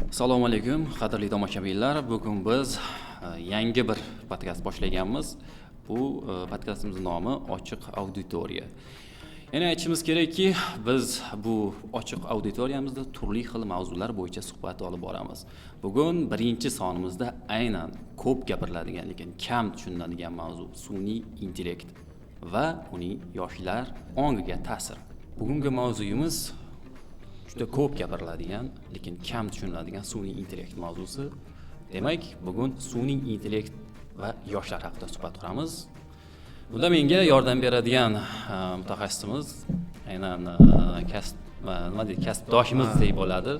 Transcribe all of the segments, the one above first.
Assalomu alaykum, qadrli tomoshabinlar. Bugun biz yangi bir podkast boshlaganmiz. Bu podkastimizning nomi Ochiq auditoriya. Yana aytishimiz kerakki, biz bu ochiq auditoriyamizda turli xil mavzular bo'yicha suhbat olib boramiz. Bugun birinchi sonimizda aynan ko'p gapiriladigan, lekin kam tushuniladigan mavzu sun'iy intellekt va uning yoshlar ongiga ta'siri. Bugungi mavzuyimiz juda ko'p gapiriladigan, lekin kam tushuniladigan sun'iy intellekt mavzusi. Demak, bugun sun'iy intellekt va yoshlar haqida suhbat quramiz. Bunda menga yordam beradigan mutaxassisimiz, aynan kasbdoshimiz deb bo'ladi,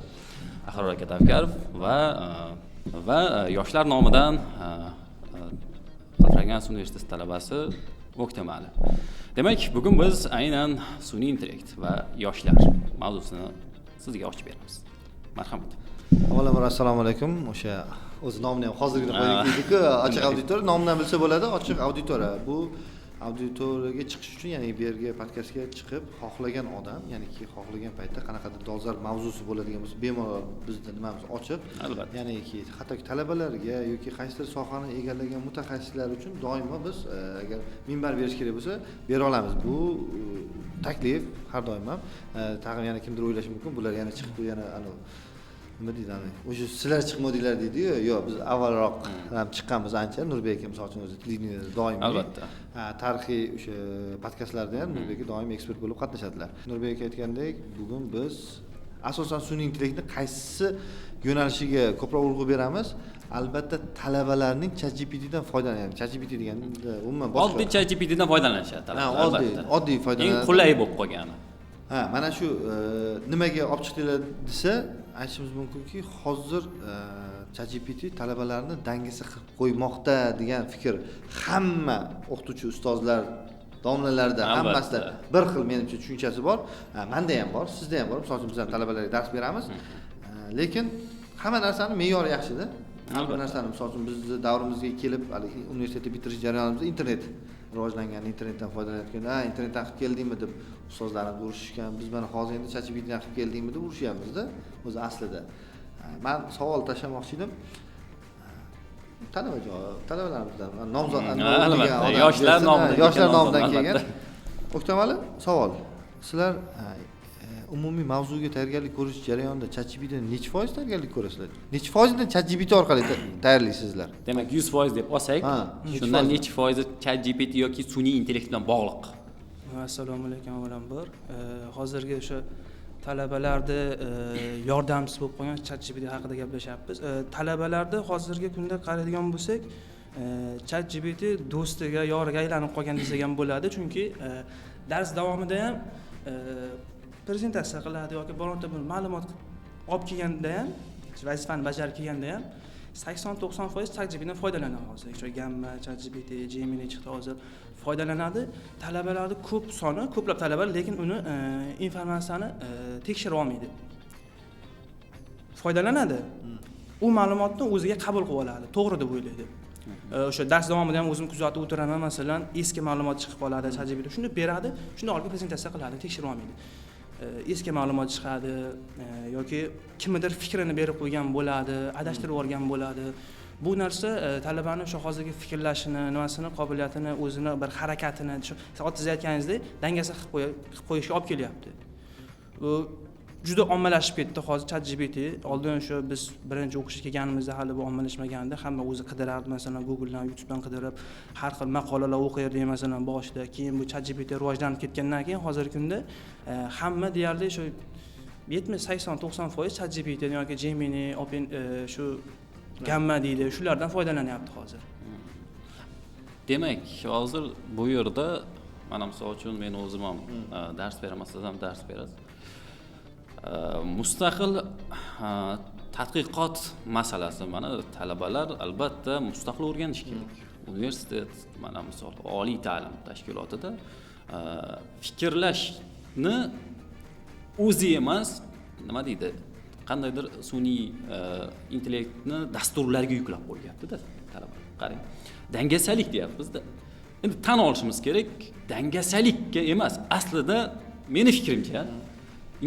Ahror aka Tavkarov va yoshlar nomidan Fragansa universiteti talabasi O'ktamali. Demak, bugun biz aynan sun'iy intellekt va yoshlar mavzusini sizga ochib beramiz. Marhamat. Avvalambor assalomu alaykum. O'sha o'z nomini ham hozirgina qo'yib ketdik-ku, ochiq auditoriya nomidan bilsa bo'ladi. Ochiq auditoriya bu auditoriyaga chiqish uchun, ya'ni bu yerga podkastga chiqib xohlagan odam, ya'niki xohlagan paytda qanaqadir dolzarb mavzusi bo'ladigan bo'lsa, bemalol bizning nimamiz ochiq. Albatta. Ya'niki hattoki talabalarga yoki qaysidir sohani egallagan mutaxassislar uchun doimo biz agar minbar berish kerak bo'lsa, bera olamiz. Bu taklif har doim ham. Tag'in yana kimdir o'ylashi mumkin, bular yana chiqib yana nima deydi, o'sha sizlar chiqmadinglar deydi-yu. Yo'q, biz avvalroq ham chiqqanmiz ancha. Nurbek aka misol uchun o'zi televideniyada doimiy. Albatta. Tarixiy o'sha podkastlarda ham Nurbek aka doimiy ekspert bo'lib qatnashadilar. Nurbek aka aytgandek, bugun biz asosan sun'iy intellektni qaysi yo'nalishiga ko'proq urg'u beramiz? Albatta talabalarning ChatGPTdan foydalanish. ChatGPT deganda umuman boshqa. Oddiy ChatGPTdan foydalanishadi talabalar. Oddiy foydalanadi. Eng qulay bo'lib qolgani. Mana shu nimaga olib chiqdinglar desa, aytishimiz mumkinki, hozir ChatGPT talabalarni dangasa qilib qo'ymoqda degan fikr hamma o'qituvchi ustozlar, domlalarda hammasida bir xil menimcha tushunchasi bor. Menda ham bor, sizda ham bor. Misol uchun biz ham talabalarga dars beramiz. Lekin hamma narsani me'yori yaxshi-da. Hamma narsani misol uchun bizni davrimizga kelib, universitetni bitirish jarayonimizda internet rivojlangan, internetdan foydalanayotganda, internetdan qilib keldingmi deb ustozlarimiz urishishgan. Biz mana hozir endi ChatGPTdan qilib keldingmi deb urushyapmiz-da. O'zi aslida. Men savol tashlamoqchi edim. Talabalarimizdan nomzod yoshlar nomidan kelgan. O'ktamali savol. Sizlar umumiy mavzuga tayyorgarlik ko'rish jarayonida ChatGPTdan necha foiz tayyorgarlik ko'rasizlar? Necha foizini ChatGPT orqali tayyorlaysizlar? Demak, 100% deb olsak, shundan necha foizi ChatGPT yoki sun'iy intellekt bilan bog'liq? Assalomu alaykum avvalambor. Hozirgi o'sha talabalarni yordamchisi bo'lib qolgan ChatGPT haqida gaplashyapmiz. Talabalarda hozirgi kunda qaraydigan bo'lsak, ChatGPT do'stiga, yoriga aylanib qolgan desak ham bo'ladi, chunki dars davomida ham prezentatsiya qiladi yoki bironta bir ma'lumot olib kelganda ham, vazifani bajarib kelganda ham 80-90% ChatGPTdan foydalanadi hozir. O'sha Gamma, ChatGPT, Gemini chiqdi hozir foydalanadi. Talabalarning ko'plab talabalar lekin uni informatsiyani tekshira olmaydi. Foydalanadi. U ma'lumotni o'ziga qabul qilib oladi, to'g'ri deb o'ylaydi. O'sha dars davomida ham o'zim kuzatib o'tiraman, masalan, eski ma'lumot chiqib qoladi, ChatGPT shuni beradi, shuni olib prezentatsiya qiladi, tekshira olmaydi. Eski ma'lumot chiqadi yoki kimnidir fikrini berib qo'ygan bo'ladi, adashtirib yuborgan bo'ladi. Bu narsa talabani o'sha hozirgi fikrlashini, nimasini, qobiliyatini, o'zini bir harakatini, shu siz aytganingizdek, dangasa qilib qo'yishga olib kelyapti. Bu juda ommalashib ketdi hozir ChatGPT. Oldin o'sha biz birinchi o'qishga kelganimizda hali bu ommalashmaganda, hamma o'zi qidirardi, masalan, Googledan, YouTubedan qidirib, har xil maqolalar o'qirdi, masalan, boshida. Keyin bu ChatGPT rivojlanib ketgandan keyin hozirgi kunda hamma deyarli shu 70-80-90% ChatGPT yoki Gemini, Open shu Gamma deydi, shulardan foydalanyapti hozir. Demak, hozir bu yerda mana misol uchun men o'zim ham dars beraman, siz ham dars berasiz. Mustaqil tadqiqot masalasi. Mana talabalar albatta mustaqil o'rganish kerak. Universitet, mana misol oliy ta'lim tashkilotida fikrlashni o'zi emas, nima deydi, qandaydir sun'iy intellektni dasturlarga yuklab qo'yyapti-da talabalar. Qarang, dangasalik deyapmiz-da. Endi tan olishimiz kerak, dangasalikka emas, aslida meni fikrimcha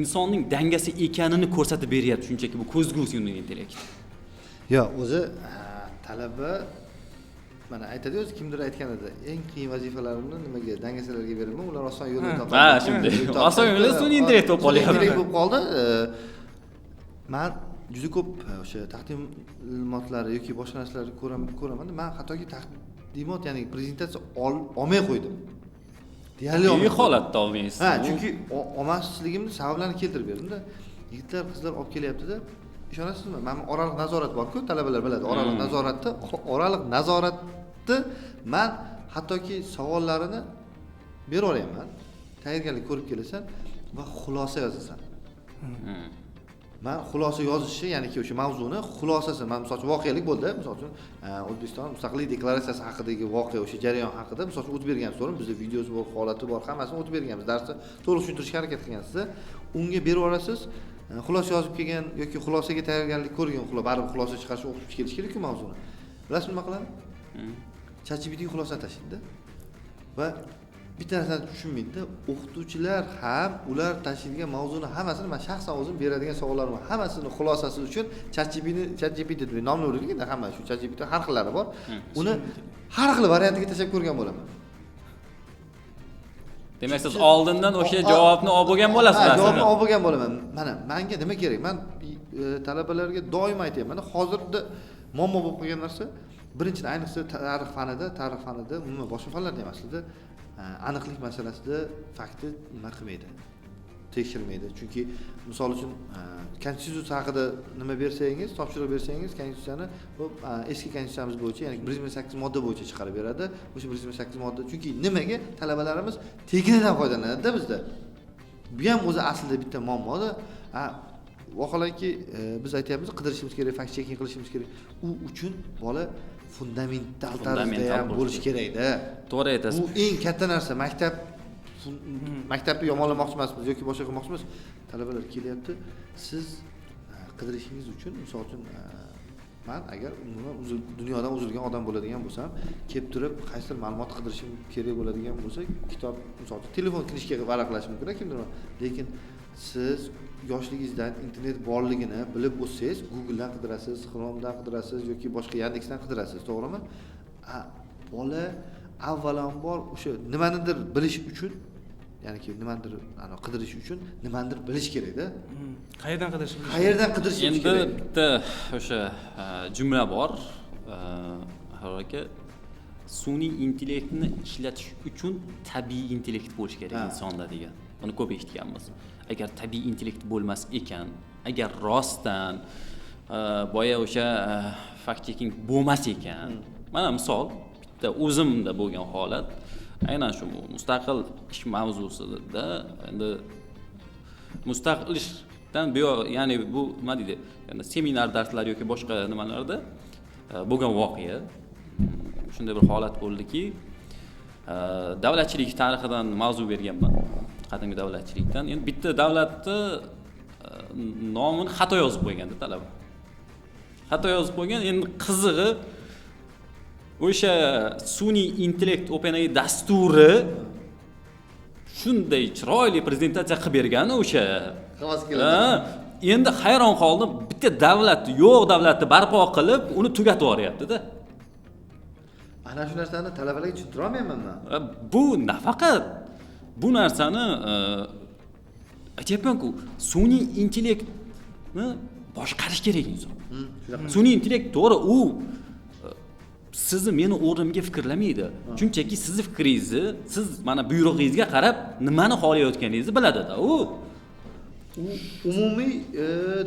insonning dangasi ekanini ko'rsatib beryapti shunchaki bu ko'zgu sun'iy intellekt. Yo'q, o'zi talaba mana aytadi o'zi kimdir aytgan edi, eng qiyin vazifalarimni nimaga dangasalarga beraman, ular oson yo'lni topadi. Ha, shunday. Oson yo'lda sun'iy intellekt bo'lib qolyapti. Intellekt bo'lib qoldi. Men juda ko'p o'sha taqdimotlar yoki boshqa narsalarni ko'raman. Men hattoki taqdimot, ya'ni prezentatsiya olmay qo'ydim. Deyarli Ey holatda olmaysiz. Ha, chunki olmasligimni sabablarini keltirib berdim-da. Yigitlar, qizlar olib kelyapti-da. Ishonasizmi? Mana oraliq nazorat bor-ku, talabalar biladi. Oraliq nazoratni men hattoki savollarini berib yuboraman. Tayyorgarlik ko'rib kelasan va xulosa yozasan. Men xulosa yozishni, ya'niki o'sha mavzuni xulosasi, men misol uchun voqelik bo'ldi, misol uchun O'zbekiston mustaqillik deklaratsiyasi haqidagi voqea, o'sha jarayon haqida misol uchun o'tib bergan so'rim, bizda videosi bor, holati bor, hammasini o'tib berganmiz. Darsda to'liq tushuntirishga harakat qilgansiz. Unga berib yuborasiz. Xulosa yozib kelgan yoki xulosaga tayyorgarlik ko'rgan, baribir xulosa chiqarishni o'qitib kelish kerak-ku mavzuni. Bilasizmi nima qiladi? ChatGPT xulosa tashlaydi va bitta narsani tushunmaydi-da, o'qituvchilar ham ular tashlaydigan mavzuni hammasini men shaxsan o'zim beradigan savollarim hammasini xulosasi uchun ChatGPT deb nomni o'rgangan, hamma shu ChatGPT har xillari bor. Uni har xil variantiga tashlab ko'rgan bo'laman. Demak, siz oldindan o'sha javobni olib bo'lgan bo'lasiz. Javobni olib bo'lgan bo'laman. Mana menga nima kerak? Men talabalarga doim aytayman. Hozirda muammo bo'lib qolgan narsa, birinchidan ayniqsa tarix fanida, umuman boshqa fanlarda ham aslida aniqlik masalasida faktni nima qilmaydi, tekshirmaydi. Chunki misol uchun konstitutsiya haqida nima bersangiz, topshiriq bersangiz, konstitutsiyani bu eski konstitutsiyamiz bo'yicha, ya'ni 128 modda bo'yicha chiqarib beradi. O'sha 128 modda, chunki nimaga talabalarimiz teginidan foydalanadi-da bizda. Bu ham o'zi aslida bitta muammoda. Vaholanki biz aytyapmiz, qidirishimiz kerak, fact checking qilishimiz kerak. U uchun bola fundamental tarzda ham bo'lish kerak-da. To'g'ri aytasiz. Bu eng katta narsa. Maktabni yomonlamoqchi emasmiz yoki boshqa qilmoqchi emas. Talabalar kelyapti. Siz qidirishingiz uchun, misol uchun men agar umuman dunyodan uzilgan odam bo'ladigan bo'lsam, kelib turib qaysidir ma'lumot qidirishim kerak bo'ladigan bo'lsa, kitob, misol uchun telefon knishkaga varaqlash mumkin, kimdir. Lekin siz yoshligingizdan internet borligini bilib o'tsangiz, Googledan qidirasiz, Chromedan qidirasiz yoki boshqa Yandexdan qidirasiz, to'g'rimi? Bola avvalambor o'sha nimanidir bilish uchun, ya'niki nimanidir qidirish uchun nimanidir bilish kerak-da. Qayerdan qidirish? Qayerdan qidirish kerak? Endi bitta o'sha jumla bor. Aka, sun'iy intellektni ishlatish uchun tabiiy intellekt bo'lish kerak insonda degan. Buni ko'p eshitganmiz. Agar tabiiy intellekt bo'lmas ekan, agar rostdan boya o'sha fact checking bo'lmas ekan, mana misol bitta o'zimda bo'lgan holat, aynan shu mustaqil ish mavzusida, endi mustaqil ishdan buyoq, ya'ni bu nima deydi, endi seminar darslar yoki boshqa nimalarda bo'lgan voqea. Shunday bir holat bo'ldiki, davlatchilik tarixidan mavzu berganman. Qadimgi davlatchilikdan. Endi bitta davlatni nomini xato yozib qo'yganda talaba. Xato yozib qo'ygan. Endi qizig'i o'sha sun'iy intellekt OpenAI dasturi shunday chiroyli prezentatsiya qilib bergani o'sha. Endi hayron qoldim. Bitta davlatni, yo'q davlatni barpo qilib, uni tugatib yuboryapti-da. Ana shu narsani talabalarga tushuntira olmayman men. Bu nafaqat bu narsani aytyapman-ku, sun'iy intellektni boshqarish kerak inson. Sun'iy intellekt to'g'ri, u sizni meni o'rnimga fikrlamaydi. Chunki sizni fikringizni, siz mana buyrug'ingizga qarab nimani xohlayotganingizni biladi-da. U umumiy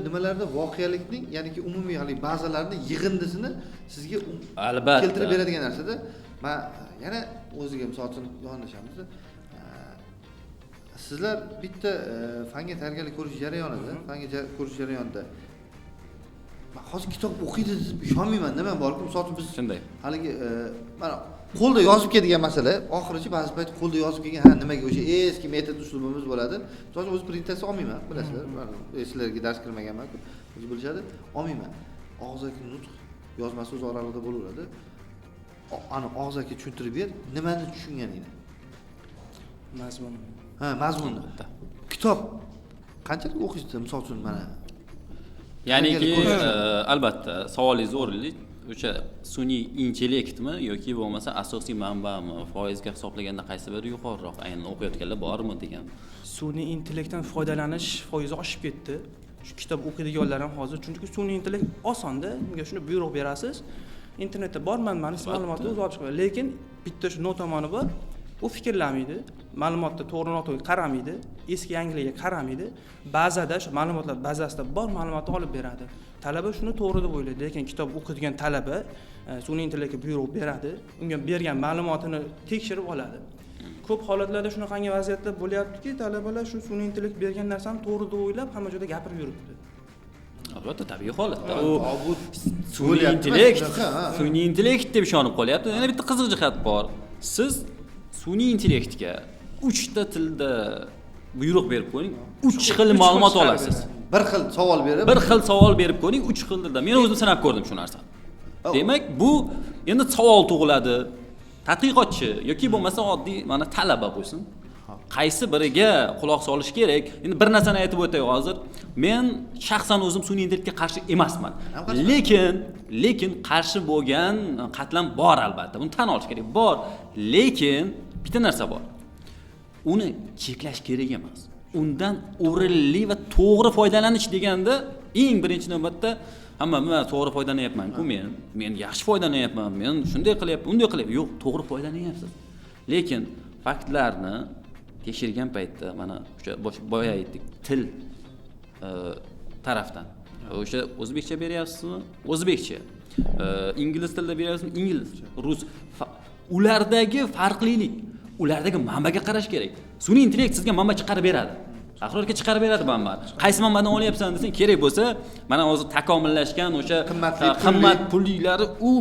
nimalarda voqelikning, ya'niki umumiy hali bazalarning yig'indisini sizga albatta keltirib beradigan narsada, men yana o'ziga misol uchun yondashamiz. Sizlar bitta fanga tayyorgarlik ko'rish jarayonida, men hozir kitob o'qiydi deb ishonmayman, nima borki, misol uchun biz shunday. Haligi mana qo'lda yozib kelgan masala, oxirichi ba'zi payt qo'lda yozib kelgan, nimaga o'sha eski metod uslubimiz bo'ladi. Misol uchun o'z prezentatsiya olmayman, bilasizlar. Sizlarga dars kirmaganman-ku, o'zi bilishadi. Olmayman. Og'zaki nutq yozmasi o'z oralig'ida bo'laveradi. Ana og'zaki tushuntirib ber, nimani tushunganingni. Mazmun. Mazmunni. Kitob qanchalik o'qiysiz? Misol uchun mana Ya'niki albatta savolingiz o'rinli. O'sha sun'iy intellektmi yoki bo'lmasa asosiy manbami, foizga hisoblaganda qaysi biri yuqoriroq? Aynan o'qiyotganlar bormi degan. Sun'iy intellektdan foydalanish foizi oshib ketdi. Shu kitob o'qiydiganlar ham hozir, chunki sun'iy intellekt osonda, unga shuni buyruq berasiz. Internetda bor manbaning ma'lumotni o'zi olib chiqadi. Lekin bitta shu notomoni bor. U fikrlamaydi, ma'lumotni to'g'ri noto'g'ri qaramaydi, eski yangilikka qaramaydi. Ba'zida shu ma'lumotlar bazasida bor ma'lumotni olib beradi. Talaba shuni to'g'ri deb o'ylaydi, lekin kitob o'qiydigan talaba sun'iy intellektga buyruq beradi, unga bergan ma'lumotini tekshirib oladi. Ko'p holatlarda shunaqangi vaziyatlar bo'lyaptiki, talabalar shu sun'iy intellekt bergan narsani to'g'ri deb o'ylab hamma joyda gapirib yuribdi. Albatta tabiiy holatda. bu sun'iy intellekt deb ishonib qolyapti. Yana bitta qiziq jihat bor. Siz sun'iy intellektga 3 ta tilda buyruq berib qo'ying, 3 xil ma'lumot olasiz. Bir xil savol berib, Bir xil savol berib ko'ring, 3 xil tilda. Men o'zim sinab ko'rdim shu narsani. Demak, bu endi savol tug'iladi. Tadqiqotchi yoki bo'lmasa oddiy mana talaba bo'lsin. Qaysi biriga quloq solish kerak? Endi bir narsani aytib o'tay hozir. Men shaxsan o'zim sun'iy intellektga qarshi emasman. Lekin qarshi bo'lgan qatlam bor albatta. Buni tan olish kerak. Bor, lekin bitta narsa bor. Uni cheklash kerak emas. Undan o'rinli va to'g'ri foydalanish deganda eng birinchi navbatda hamma men to'g'ri foydalanyapman-ku men yaxshi foydalanyapman, men shunday qilyapman, unday qilyapman. Yo'q, to'g'ri foydalanyapsiz. Lekin faktlarni tekshirgan paytda mana o'sha boya aytdik, til tarafdan. O'sha o'zbekcha beryapsizmi? O'zbekcha. Ingliz tilida beryapsizmi? Ingliz. Rus. Ulardagi farqlilik, ulardagi manbaga qarash kerak. Sun'iy intellekt sizga manba chiqarib beradi. Axirga chiqarib beradi manbani. Qaysi manbadan olyapsan desang, kerak bo'lsa, mana hozir takomillashgan o'sha qimmat pullilari u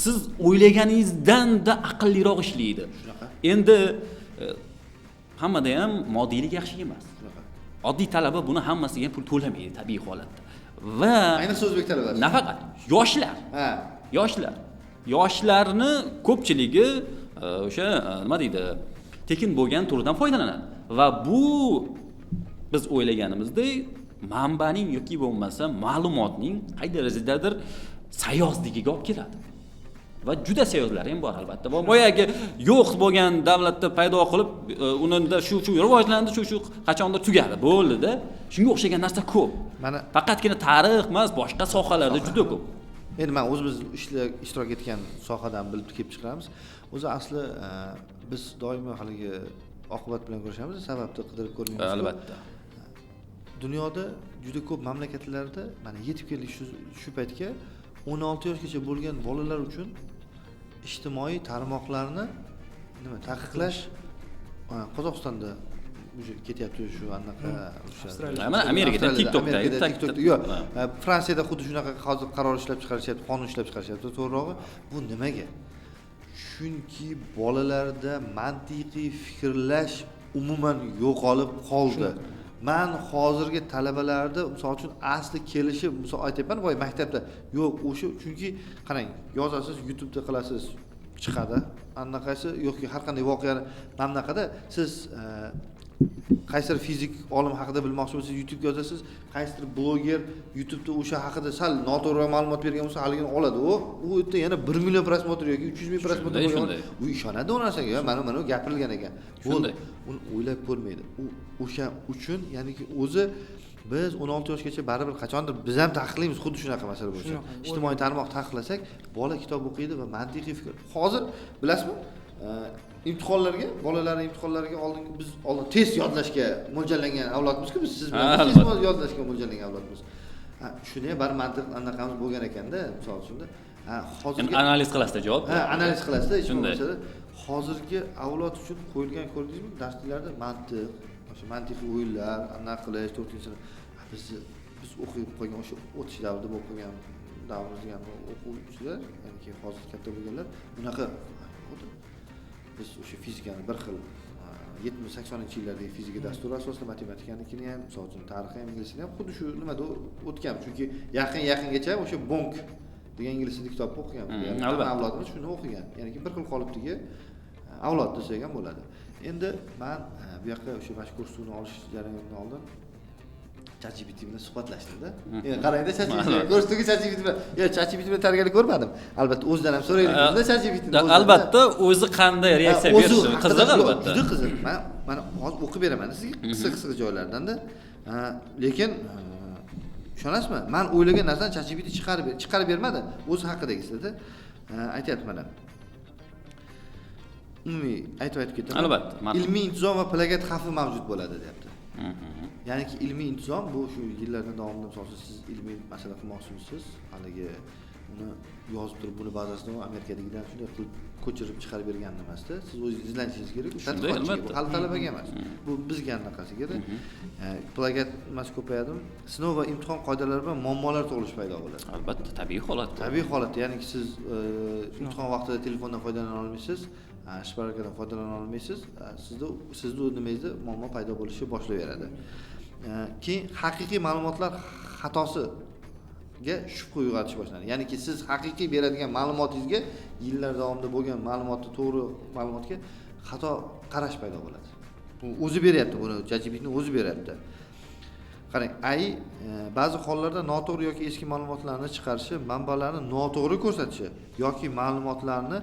siz o'ylaganingizdan-da aqlliroq ishlaydi. Endi hammada ham moddiylik yaxshi emas. Oddiy talaba buni hammasiga pul to'lamaydi tabiiy holatda. Va ayniqsa o'zbek talabalari. Nafaqat yoshlar. Yoshlarni ko'pchiligi o'sha nima deydi, tekin bo'lgan turidan foydalanadi. Va bu biz o'ylaganimizdek manbaning yoki bo'lmasa ma'lumotning qay darajadadir sayozligiga olib keladi. Va juda sayozlari ham bor albatta. Boyagi yo'q bo'lgan davlatda paydo qilib, unida shu rivojlandi, shu qachondir tugadi, bo'ldi-da. Shunga o'xshagan narsa ko'p. Mana faqatgina tarix emas, boshqa sohalarda juda ko'p. Endi men o'zimiz ishtirok etgan sohadan bilib kelib chiqamiz. O'zi asli biz doimo haligi oqibat bilan ko'rishamiz, sababni qidirib ko'rmaymiz. Albatta. Dunyoda juda ko'p mamlakatlarda mana yetib keldik shu paytga 16 yoshgacha bo'lgan bolalar uchun ijtimoiy tarmoqlarni taqiqlash Qozog'istonda ketyapti shu anaqa o'sha. Mana Amerikada TikTokda yo'q, Fransiyada xuddi shunaqa hozir qaror ishlab chiqarishyapti, qonun ishlab chiqarishyapti. To'g'rirog'i, bu nimaga? Chunki bolalarda mantiqiy fikrlash umuman yo'qolib qoldi. Men hozirgi talabalarda misol uchun asli kelishib, misol aytayapman, boy maktabda yo'q, o'sha chunki qarang, yozasiz, YouTube'da qilasiz, chiqadi. Anaqasi yo'qki har qanday voqeani mamlaqada siz qaysidir fizik olim haqida bilmoqchi bo'lsangiz, YouTube'ga yozasiz, qaysidir bloger YouTube'da o'sha haqida sal noto'g'ri ma'lumot bergan bo'lsa, haligini oladi. U yerda yana 1 million prosmotr yoki 300 ming prosmotr bo'lgan. U ishonadi u narsaga, mana gapirilgan ekan. Bo'ldi. Uni o'ylab ko'rmaydi. O'sha uchun, ya'niki o'zi biz 16 yoshgacha baribir qachondir biz ham taqiqlaymiz, xuddi shunaqa masala bo'lsa. Ijtimoiy tarmoq taqiqlasak, bola kitob o'qiydi va mantiqiy fikr. Hozir bilasizmi? Imtihonlarga, bolalarning imtihonlariga biz test yodlashga mo'ljallangan avlodmizku, biz siz bilan test yodlashga mo'ljallangan avlodmiz. Shuni ham bir mantiq anaqamiz bo'lgan ekanda, misol uchun hozirgi analiz qilasizda javob. Analiz qilasizda, hech bo'lmasa hozirgi avlod uchun qo'yilgan ko'rdingizmi? Darsliklarda mantiq, o'sha mantiqiy o'yinlar, anaqa qilish, 4-sinf biz o'qib qo'ygan o'sha o'tish davrida bo'lib qolgan davrimizga o'quvchilar, ya'ni hozir katta bo'lganlar bunaqa biz o'sha fizikani bir xil 70-80-yillardagi fizika dasturi asosida matematikanikini ham, misol uchun tarixni ham, inglizini ham xuddi shu nimada o'tgan. Chunki yaqingacha o'sha Bonk degan ingliz tilli kitobni o'qigan. Albatta avlodimiz shuni o'qigan. Ya'ni bir xil qolipdagi avlod desak ham bo'ladi. Endi men bu yoqqa o'sha mashhur kursini olish jarayonidan oldin ChatGPT bilan suhbatlashdim-da. Endi qarangda ChatGPT ko'rsatuvga ChatGPT bilan, ChatGPT bilan tayyorgarlik ko'rmadim. Albatta o'zidan ham so'raylik-da ChatGPT. Albatta o'zi qanday reaksiya berishi qiziq albatta. Juda qiziq. Mana hozir o'qib beraman sizga qisqa joylardan-da. Lekin ishonasizmi? Men o'ylagan narsani ChatGPT chiqarib bermadi. O'zi haqidagisi-da. Aytayapti mana. Umumiy aytib ketaman. Albatta. Ilmiy intizom va plagiat xavfi mavjud bo'ladi, deyapti. Ya'niki ilmiy intizom bu shu yillarning davomida masalan siz ilmiy masala qilmoqchimisiz, haligi uni yozib turib buni bazasidan Amerikadagidan shunday qilib ko'chirib chiqarib bergan emasda. Siz o'zingiz izlanishingiz kerak. Bu hali talabaga emas. Bu bizga anaqasi kerak. Plagiat emas ko'payadimi? Sinov va imtihon qoidalari bilan muammolar tug'ilish paydo bo'ladi. Albatta, tabiiy holat. Tabiiy holat, ya'niki siz imtihon vaqtida telefondan foydalana olmaysiz, shparkadan foydalana olmaysiz, sizni o'rningizda muammo paydo bo'lishni boshlayveradi. Keyin haqiqiy ma'lumotlar xatosiga shubha uyg'otish boshlanadi. Ya'niki siz haqiqiy beradigan ma'lumotingizga yillar davomida bo'lgan ma'lumotni to'g'ri ma'lumotga xato qarash paydo bo'ladi. Bu o'zi beryapti, buni ChatGPT'ning o'zi beryapti. Qarang, AI ba'zi hollarda noto'g'ri yoki eski ma'lumotlarni chiqarishi, manbalarni noto'g'ri ko'rsatishi yoki ma'lumotlarni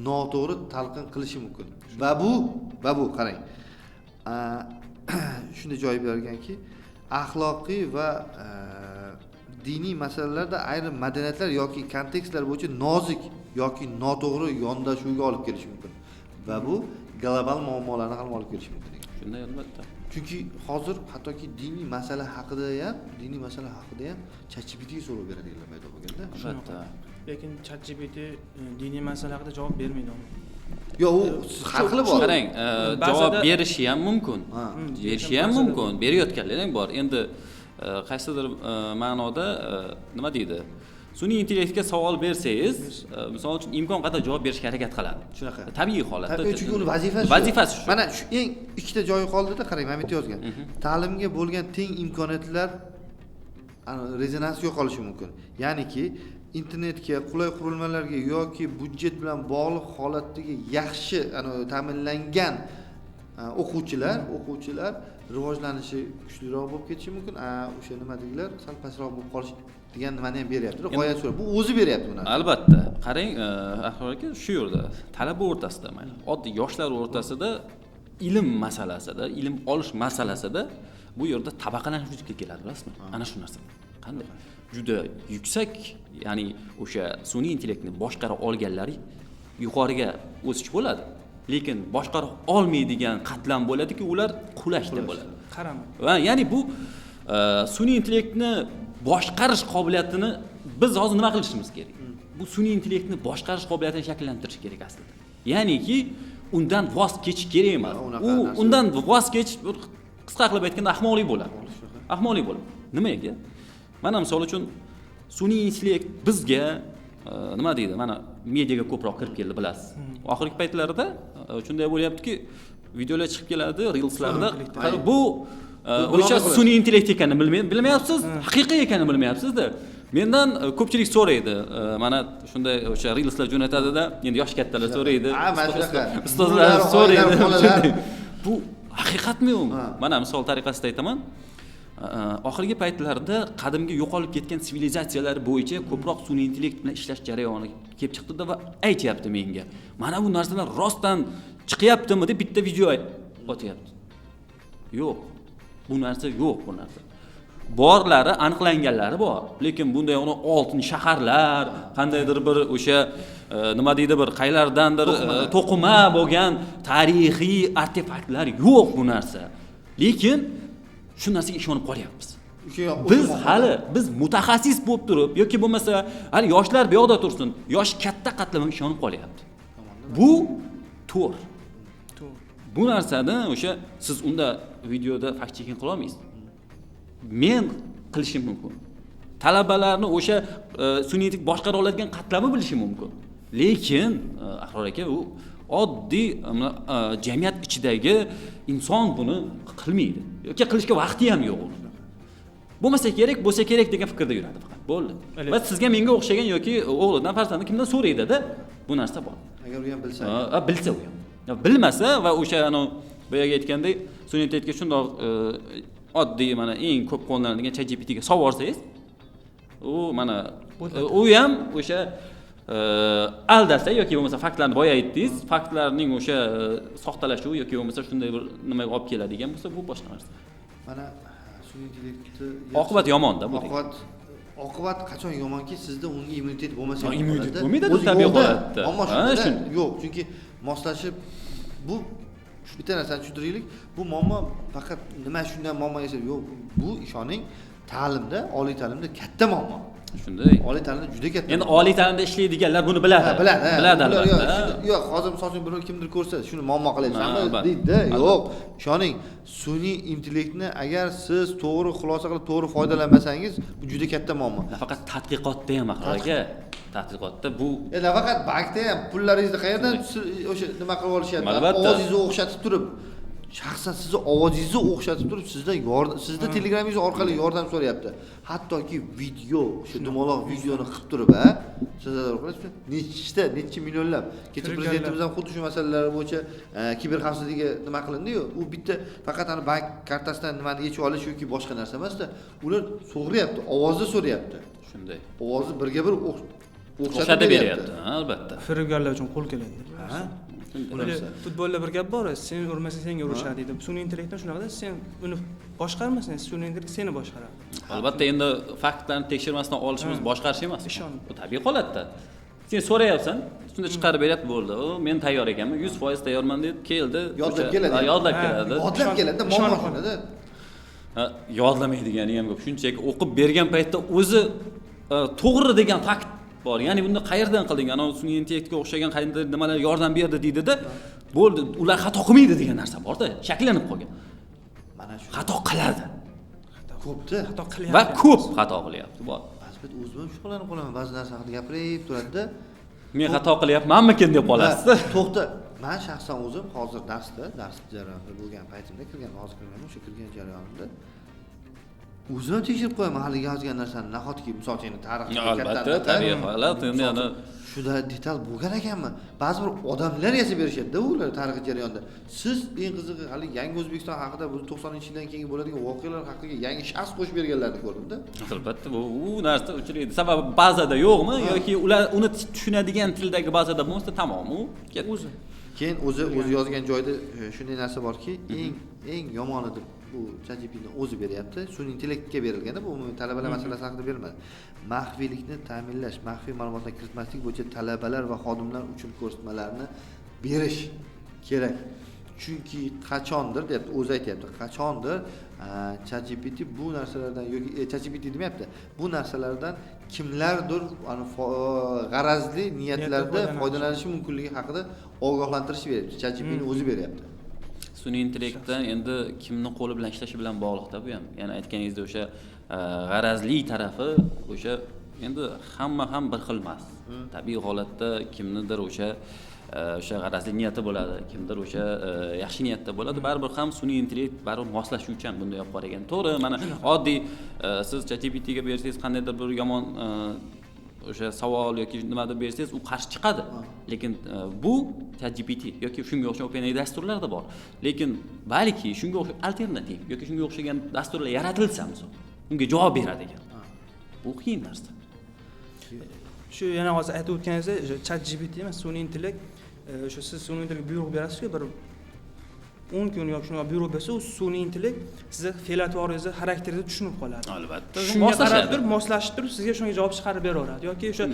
noto'g'ri talqin qilishi mumkin. Va bu qarang. Shunday joy berganki, axloqiy va diniy masalalarda ayrim madaniyatlar yoki kontekstlar bo'yicha nozik yoki noto'g'ri yondashuvga olib kelishi mumkin. Va bu global muammolarni ham olib kelishi mumkin. Shunday albatta. Chunki hozir hattoki diniy masala haqida ham ChatGPT ga so'rab beradiganlar paydo bo'lganda. Albatta. Lekin ChatGPT diniy masala haqida javob bermaydi. Yo'q, u har xili bor. Qarang, javob berishi ham mumkin. Berishi ham mumkin. Berayotganlar ham bor. Endi qaysidir ma'noda nima deydi? Sun'iy intellektga savol bersangiz, misol uchun imkon qadar javob berishga harakat qiladi. Shunaqa. Tabiiy holatda. Chunki uni vazifasi shu. Mana shu eng ikkita joyi qoldida, qarang, men bitta yozgan. Ta'limga bo'lgan teng imkoniyatlar rezonansi yo'qolishi mumkin. Ya'niki internetga, qulay qurilmalarga yoki budjet bilan bog'liq holatdagi yaxshi ta'minlangan o'quvchilar rivojlanishi kuchliroq bo'lib ketishi mumkin. O'sha nima deydilar, sal pastroq bo'lib qolish degan nimani ham beryapti. Qo'yat so'ra. Bu o'zi beryapti buni. Albatta. Qarang, axir aka shu yerda talaba o'rtasida, oddiy yoshlar o'rtasida ilm masalasida, ilm olish masalasida bu yerda tabaqalanish vujudga keladi, bilasizmi? Ana shu narsa. Qanday? Juda yuksak, ya'ni o'sha sun'iy intellektni boshqara olganlari yuqoriga o'sish bo'ladi. Lekin boshqara olmaydigan qatlam bo'ladiki, ular qulashda bo'ladi. Qarama. Va ya'ni bu sun'iy intellektni boshqarish qobiliyatini biz hozir nima qilishimiz kerak? Bu sun'iy intellektni boshqarish qobiliyatini shakllantirish kerak aslida. Ya'niki undan voz kechish kerak emas. Undan voz kechish qisqa qilib aytganda ahmoqlik bo'ladi. Ahmoqlik bo'ladi. Nimaga? Mana misol uchun sun'iy intellekt bizga nima deydi? Mana mediaga ko'proq kirib keldi, bilasiz. Oxirgi paytlarda shunday bo'lyaptiki, videolar chiqib keladi, reelslarda. Bu o'sha sun'iy intellekt ekanini bilmayapsiz, haqiqiy ekanini bilmayapsiz-da. Mendan ko'pchilik so'raydi. Mana shunday o'sha reelslar jo'natadi-da, endi yosh kattalar so'raydi. Ustozlar so'raydi. Bu haqiqatmi u? Mana misol tariqasida aytaman. Oxirgi paytlarda qadimgi yo'qolib ketgan sivilizatsiyalar bo'yicha ko'proq sun'iy intellekt bilan ishlash jarayoni kelib chiqdi va aytayapti menga. Mana bu narsalar rostdan chiqyaptimi deb bitta video otyapti. Yo'q. Bu narsa yo'q, bu narsa. Borlari, aniqlanganlari bor. Lekin bunday uni oltin shaharlar, qandaydir bir o'sha nima deydi, bir qaylardandir to'qima bo'lgan tarixiy artefaktlar yo'q bu narsa. Lekin shu narsaga ishonib qolyapmiz. Biz mutaxassis bo'lib turib yoki bo'lmasa, hali yoshlar bu yoqda tursin, yosh katta qatlamga ishonib qolyapti. Bu to'g'ri. Bu narsani o'sha siz unda videoda fact checking qila olmaysiz. Men qilishim mumkin. Talabalarni o'sha sun'iy intellekt boshqara oladigan qatlami bilishim mumkin. Lekin Ahror aka, u oddiy jamiyat ichidagi inson buni qilmaydi. Yoki qilishga vaqti ham yo'q uni. Bo'lmasa kerak degan fikrda yuradi faqat. Bo'ldi. Va sizga menga o'xshagan yoki o'g'lidan farzandi kimdan so'raydi-da, bu narsa bor. Agar u ham bilsa. Bilsa u ham. Bilmasa va o'sha boyaga aytgandek sun'iy intellektga shundoq oddiy mana eng ko'p qo'llanadigan ChatGPT ga solib yuborsangiz, u mana u ham o'sha aldasa yoki bo'lmasa faktlarni boya aytdingiz, faktlarning o'sha soxtalashuvi yoki bo'lmasa shunday bir nimaga olib keladigan bo'lsa, bu boshqa narsa. Mana sun'iy intellektni Oqibat yomon-da bu. Oqibat qachon yomonki, sizda unga immunitet bo'lmasa, immunitet bo'lmaydi, bu tabiiy holatda. Ammo shunda yo'q, chunki moslashib bu bitta narsani tushuntiraylik, bu muammo faqat nima shundan muammo yasab, yo'q, bu ishoning ta'limda, oliy ta'limda katta muammo. Shunday. Oliy ta'limda juda katta. Endi oliy ta'limda ishlaydiganlar buni biladi. Biladi albatta. Yo'q, hozir misol birov kimdir ko'rsa, shuni muammo qilyapsanmi deydi. Yo'q, ishoning, sun'iy intellektni agar siz to'g'ri xulosa qilib, to'g'ri foydalanmasangiz, bu juda katta muammo. Faqat tadqiqotda ham aka. Tadqiqotda bu nafaqat bankda ham pullaringizni qayerdan o'sha nima qilib olishyapti? Albatta. Ovozingizni o'xshatib turib, shaxsan sizni ovozingizni o'xshatib turib, sizdan yordam, sizda telegramingiz orqali yordam so'rayapti. Hattoki video, o'sha dumaloq videoni qilib turib, sizlar orqali necha millionlab. Kecha prezidentimiz ham xuddi shu masalalar bo'yicha kiber xavfsizlikka nima qilindi-yu, u bitta faqat ana bank kartasidan nimani yechib olish yoki boshqa narsa emas-da, ular so'rayapti, ovozni so'rayapti. shunday. Ovozni birga bir O'xshatib beryapti, albatta. Firibgarlar uchun qo'l keladi. Ha? Futbolda bir gap bor, sen urmasang senga urishadi deydi. Sun'iy intellektdan shunaqa-da, sen uni boshqarmasang, sun'iy intellekt seni boshqaradi. Albatta, endi faktlarni tekshirmasdan olishimiz boshqarish emas. Ishon. Bu tabiiy holatda. Sen so'rayapsan, shunda chiqarib beryapti, bo'ldi. Men tayyor ekanman, 100% tayyorman deb keldi. Yodlab keladi. Yodlab keladi. Yodlab keladi, muammo shunda. Yodlamaydigani ham ko'p. Shunchaki o'qib bergan paytda o'zi to'g'ri degan fakt bor. Ya'ni buni qayerdan qilding? Ana sun'iy intellektga o'xshagan qayerdir nimalar yordam berdi deydi-da, bo'ldi, ular xato qilmaydi degan narsa bor-da, shakllanib qolgan. Mana shu Xato qiladi. ko'pda. Xato qilyapti. Va ko'p xato qilyapti. Bor. Ba'zida o'zim ham shug'ullanib qolaman, ba'zi narsa haqida gapirib turadi-da. Men xato qilyapmanmikin deb qolasiz. To'xta. Men shaxsan o'zim hozir dars jarayonida bo'lgan paytimda hozir kirganman, o'sha kirgan jarayonimda o'zim ham tekshirib qo'yaman hali yozgan narsani, nahotki misol uchun tarixga Albatta, tabiiy holat, endi ana shuda detal bo'lgan ekanmi? Ba'zi bir odamlar yasab berishadi-da ular tarixiy jarayonda. Siz eng qizig'i hali yangi O'zbekiston haqida bu 90-yildan keyin bo'ladigan voqealar haqida yangi shaxs qo'shib berganlarni ko'rdim-da. Albatta, u narsa uchraydi. Sababi bazada yo'qmi yoki ular uni tushunadigan tildagi bazada bo'lsa, tamom, u o'zi. Keyin o'zi yozgan joyda shunday narsa borki, eng yomoni deb bu ChatGPTni o'zi beryapti. Sun'iy intellektga berilganda bu umumiy talabalar masalasi haqida berilmadi. Maxfiylikni ta'minlash, maxfiy ma'lumotlar kiritmaslik bo'yicha talabalar va xodimlar uchun ko'rsatmalarni berish kerak. Chunki qachondir deyapti, o'zi aytayapti, qachondir ChatGPT bu narsalardan yoki ChatGPT demayapti, bu narsalardan kimlardir g'arazli niyatlarda foydalanishi mumkinligi haqida ogohlantirish beryapti. ChatGPTni o'zi beryapti. Sun'iy intellektdan endi kimni qo'li bilan ishlashi bilan bog'liqda bu ham. Ya'ni aytganingizdek o'sha g'arazli tarafi o'sha endi hamma ham bir xil emas. Tabiiy holatda kimnidir o'sha g'arazli niyati bo'ladi, kimdir o'sha yaxshi niyatda bo'ladi. Baribir ham sun'iy intellekt baribir moslashuvchan bunday olib qaragan. To'g'ri, mana oddiy siz ChatGPT ga bersangiz qandaydir bir yomon o'sha savol yoki nima deb bersangiz u qarshi chiqadi. Lekin bu ChatGPT yoki shunga o'xshagan OpenAI dasturlarda bor. Lekin balki shunga o'xshagan alternativ yoki shunga o'xshagan dasturlar yaratilsa, misol, unga javob beradigan. Bu qiyin narsa. Shu yana hozir aytib o'tganingizdek, ChatGPT emas, sun'iy intellekt, o'sha siz sun'iy intellekt buyruq berasiz-ku, bir 10 kun yoki shunga buyruq bersa, u sun'iy intellekt sizni fe'l-atvoringizni, xarakterinizni tushunib qoladi. Albatta, shunga qarab turib, moslashib turib, sizga shunga javob chiqarib beraveradi. Yoki o'sha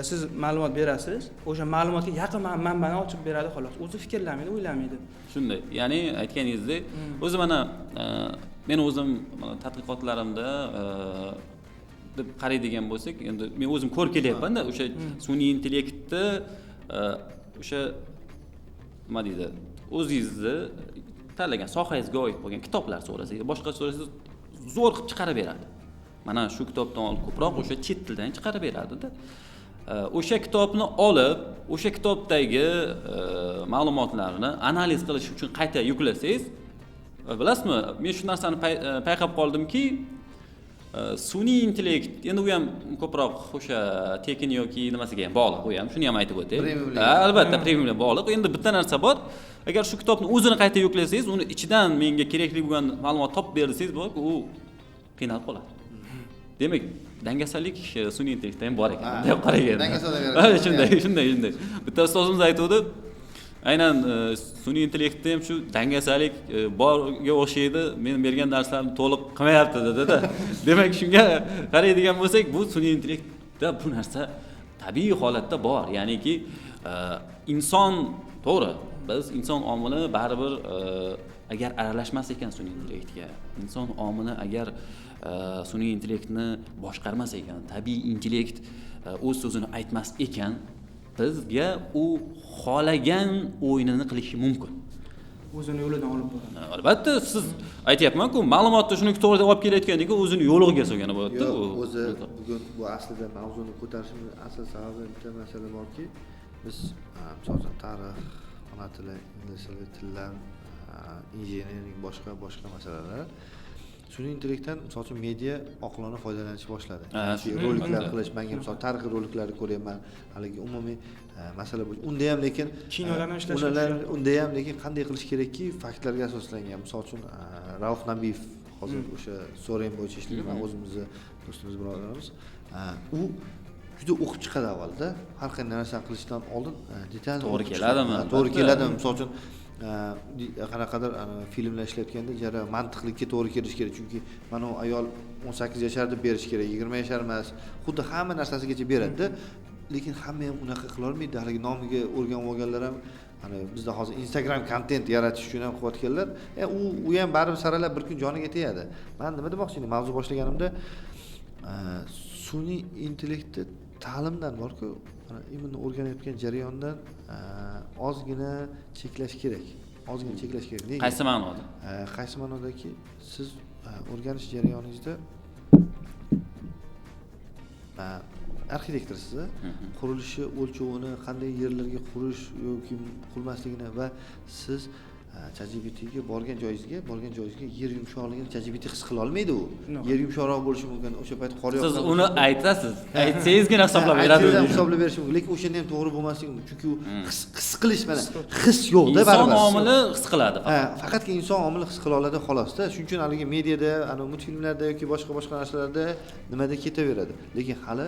siz ma'lumot berasiz, o'sha ma'lumotga yaqin manbani ochib beradi xolos. O'zi fikrlamaydi, o'ylamaydi. Shunday. Ya'ni aytganingizdek, o'zi mana men o'zim tadqiqotlarimda deb qaraydigan bo'lsak, endi men o'zim ko'rib kelyapman-da, o'sha sun'iy intellektni o'sha nima deydi, o'zingizni tanlagan sohangizga oid bo'lgan kitoblar so'rasangiz, boshqa so'rasangiz zo'r qilib chiqarib beradi. Mana shu kitobdan olib ko'proq o'sha chet tildan chiqarib beradi-da. O'sha kitobni olib, o'sha kitobdagi ma'lumotlarni analiz qilish uchun qayta yuklasangiz, bilasizmi, men shu narsani payqab qoldimki, sun'iy intellekt endi u ham ko'proq o'sha tekin yoki nimasiga ham bog'liq, u ham shuni ham aytib o'tay. Albatta premiumga bog'liq. Endi bitta narsa bor. Agar shu kitobni o'zini qayta yuklasangiz, uni ichidan menga kerakli bo'lgan ma'lumot topib bersangiz, u qiynalib qoladi. Demak, dangasalik sun'iy intellektda ham bor ekan. Deb qaragan. Shunday. Bitta ustozimiz aytuvdi, aynan sun'iy intellektda ham shu dangasalik borga o'xshaydi. Men bergan darslarimni to'liq qilmayapti dedi-da. Demak, shunga qaraydigan bo'lsak, bu sun'iy intellektda bu narsa tabiiy holatda bor. Ya'niki inson to'g'ri, biz inson omili baribir agar aralashmas ekan sun'iy intellektga, inson omili agar sun'iy intellektni boshqarmas ekan, tabiiy intellekt o'z so'zini aytmas ekan, bizga u xohlagan o'yinini qilishi mumkin. O'zini yo'lidan olib boradi. Albatta, siz aytayapman-ku, ma'lumotni shuni to'g'ri olib kelayotgandan keyin o'zini yo'liga solgan bo'ladi-da. O'zi bugun bu aslida mavzuni ko'tarishimiz asl sababi bitta masala borki, biz masalan tarix, ona tili, ingliz tili, tillar, injiniring boshqa masalalar sun'iy intellektdan misol uchun media oqilona foydalanish boshladi. Roliklar qilish, menga misol tarixiy roliklarni ko'ryapman, haligi umumiy masala bo'yicha. Unda ham lekin kinolarni ishlash, unda ham lekin qanday qilish kerakki, faktlarga asoslangan. Misol uchun Rauf Nabiyev hozir o'sha Soren bo'yicha ishlaydi, o'zimizni do'stimiz birodarimiz. U juda o'qib chiqadi avvalda, har qanday narsani qilishdan oldin detalni to'g'ri keladimi? To'g'ri keladimi? Misol uchun qanaqadir filmlar ishlayotganda jara mantiqlikka to'g'ri kelish kerak, chunki mana u ayol 18 yashar deb berish kerak, 20 yashar emas, xuddi hamma narsasigacha beradi-da, lekin hamma ham unaqa qila olmaydi. Haligi nomiga o'rganib olganlar ham mana bizda hozir Instagram kontent yaratish uchun ham qilayotganlar, u ham baribir saralab bir kun joniga tegadi. Men nima demoqchi edim, mavzu boshlaganimda sun'iy intellektni ta'limdan borku, imonni o'rganayotgan jarayondan ozgina cheklash kerak. Nega? Qaysi ma'noda? Qaysi ma'nodaki, siz o'rganish jarayoningizda arxitektorsiz, qurilishi o'lchovini, qanday yerlarga qurish yoki qurmasligini va siz ChatGPTga borgan joyingizga yer yumshoqligini ChatGPT his qila olmaydi u. Yer yumshoqroq bo'lishi mumkin. O'sha payt qor yoqqan. Siz uni aytasiz. Aytsangizgina hisoblab beradi. Hisoblab berishi mumkin, lekin o'shanda ham to'g'ri bo'lmasligi mumkin. Chunki u his qilish mana his yo'qda baribir. Inson omili his qiladi faqat. Faqatgina inson omili his qila oladi xolos-da. Shuning uchun haligi mediada, multfilmlarda yoki boshqa narsalarda nimada ketaveradi. Lekin hali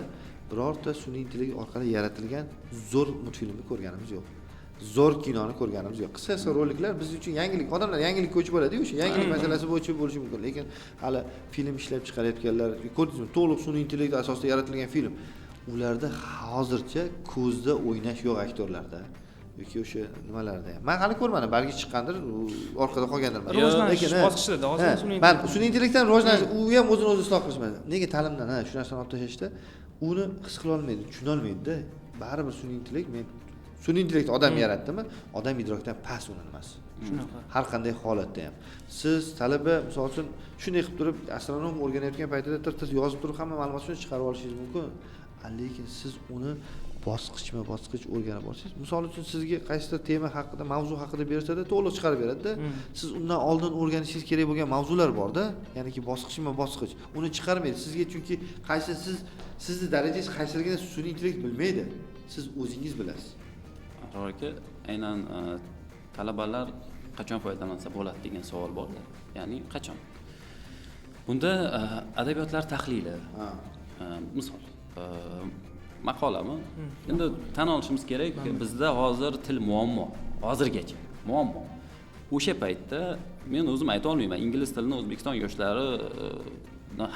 birorta sun'iy intellekt orqali yaratilgan zo'r multfilmni ko'rganimiz yo'q. Zo'r kinoni ko'rganimiz yo'q. Qisqa roliklar biz uchun yangilik. Odamlar yangilikka ko'chib bo'ladi-ku, o'sha yangilik masalasi bo'yicha bo'lishi mumkin. Lekin hali film ishlab chiqarayotganlar, ko'rdingizmi, to'liq sun'iy intellekt asosida yaratilgan film. Ularda hozircha ko'zda o'ynash yo'q aktyorlarda. Yoki o'sha nimalarda ham. Men hali ko'rmadim, balki chiqqandir, orqada qolgandir. Lekin bosqichda hozir sun'iy intellektdan rivojlanish, u ham o'zini o'zi isloh qilishmaydi. Nega ta'limdan shu narsani olib tashlashda uni his qila olmaydi, tushuna olmaydi-da. Baribir sun'iy intellekt odam yaratdimi? Odam idrokdan past uni nimasi? Shunaqa. Har qanday holatda ham. Siz talaba, misol uchun, shunday qilib turib, astronom o'rganayotgan paytida tir yozib turib, hamma ma'lumotni chiqarib olishingiz mumkin. Lekin siz uni bosqichma-bosqich o'rganib borsangiz, misol uchun sizga qaysidir tema haqida, mavzu haqida bersa-da, to'liq chiqarib beradi-da. Siz undan oldin o'rganishingiz kerak bo'lgan mavzular bor-da, ya'niki bosqichma-bosqich. Uni chiqarmaydi sizga, chunki sizni darajangiz qaysiligini sun'iy intellekt bilmaydi. Siz o'zingiz bilasiz. To'g'ri, aynan talabalar qachon foydalansa bo'ladi degan savol borda. Ya'ni qachon? Bunda adabiyotlar tahlili. Misol, maqolami. Endi tan olishimiz kerak, bizda hozir til muammo, hozirgacha muammo. O'sha paytda men o'zim ayta olmayman, ingliz tilini O'zbekiston yoshlari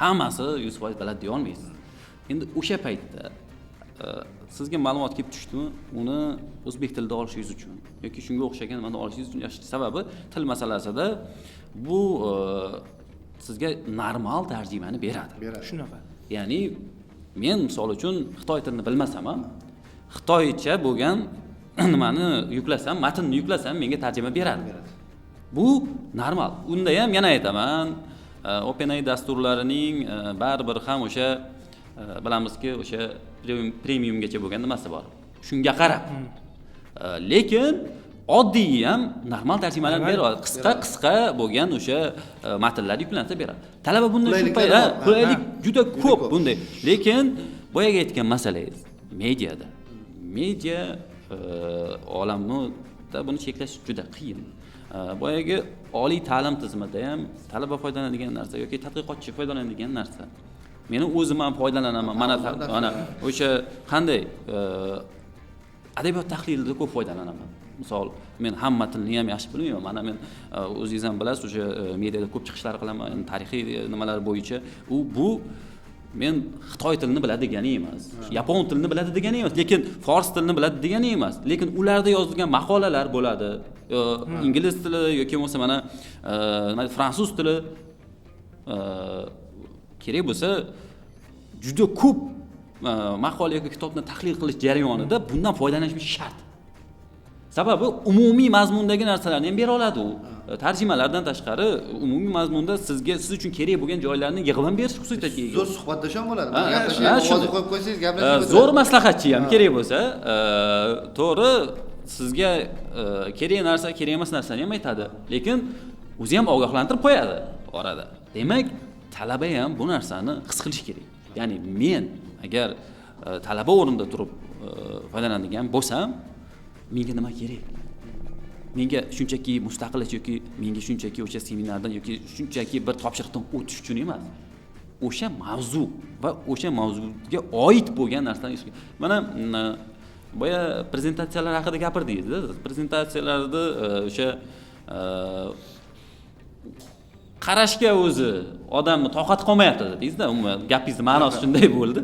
hammasi 100% biladi deya olmaysiz. Endi o'sha paytda sizga ma'lumot kelib tushdimi, uni o'zbek tilida olishingiz uchun yoki shunga o'xshagan mana olishingiz uchun sababi til masalasida bu sizga normal tarjimani beradi. Shunaqa. Ya'ni men misol uchun Xitoy tilini bilmasam ham, Xitoycha bo'lgan nimani yuklasam, matnni yuklasam menga tarjima beradi. Bu normal. Unda ham yana aytaman, OpenAI dasturlarining baribir ham o'sha bilamizki, o'sha premiumgacha bo'lgan nimasi bor. Shunga qarab. Lekin oddiy ham normal tarjimalar Normal. beradi. Qisqa bo'lgan o'sha matnlar yuklansa beradi. Talaba bundan Qulayliklar bor. qulaylik juda Juda ko'p ko'p. bunday. Lekin boyaga aytgan masalangiz mediada. Media olamida buni cheklash juda qiyin. Boyagi oliy ta'lim tizimida ham talaba foydalanadigan narsa yoki tadqiqotchi foydalanadigan narsa. Meni o'zim ham foydalanaman. Mana o'sha qanday adabiyot tahlilida ko'p foydalanaman. Misol, men hamma tilni ham yaxshi bilmayman. Mana men o'zingiz ham bilasiz, o'sha mediada ko'p chiqishlar qilaman, tarixiy nimalar bo'yicha. Bu men Xitoy tilini biladi degani emas, yapon tilini biladi degani emas, lekin fors tilini biladi degani emas. Lekin ularda yozilgan maqolalar bo'ladi. Ingliz tili yoki bo'lmasa mana fransuz tili kerak bo'lsa juda ko'p maqola yoki kitobni tahlil qilish jarayonida bundan foydalanish shart. Sababi umumiy mazmundagi narsalarni ham bera oladi u. Tarjimalardan tashqari umumiy mazmunda siz uchun kerak bo'lgan joylarni yig'ib ham berish xususiyatiga ega. Zo'r suhbatdosh ham bo'ladi. Shuni qo'yib qo'ysangiz gaplashib zo'r maslahatchi ham kerak bo'lsa, to'g'ri sizga kerak narsa, kerak emas narsani ham aytadi, lekin o'zi ham ogohlantirib qo'yadi orada. Demak, talaba ham bu narsani his qilish kerak. Ya'ni men agar talaba o'rinda turib foydalanadigan bo'lsam, menga nima kerak? Menga shunchaki mustaqillik yoki menga shunchaki o'sha seminardan yoki shunchaki bir topshiriqdan o'tish uchun emas. O'sha mavzu va o'sha mavzuga oid bo'lgan narsani mana boya prezentatsiyalar haqida gapirdingiz-da. Prezentatsiyalarda o'sha qarashga o'zi odamni toqat qolmayapti dedingiz-da. Umuman gapingiz ma'nosi shunday bo'ldi.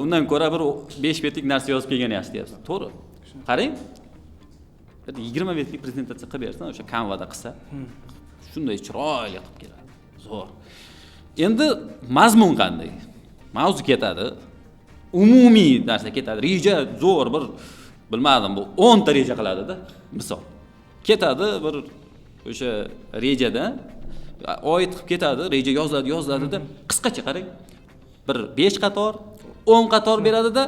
Undan ko'ra bir 5 betlik narsa yozib kelgan yaxshi deyapsiz. To'g'ri. Qarang. 20 betlik prezentatsiya qilib bersan, o'sha Canva'da qilsa, shunday chiroyli qilib keladi. Zo'r. Endi mazmun qanday? Mavzu ketadi. Umumiy narsa ketadi. Reja zo'r bir bilmadim, bu 10 ta reja qiladi-da, misol. Ketadi bir o'sha rejada oid qilib ketadi, reja yoziladi-da, qisqacha qarang. Bir 5 qator, 10 qator beradida,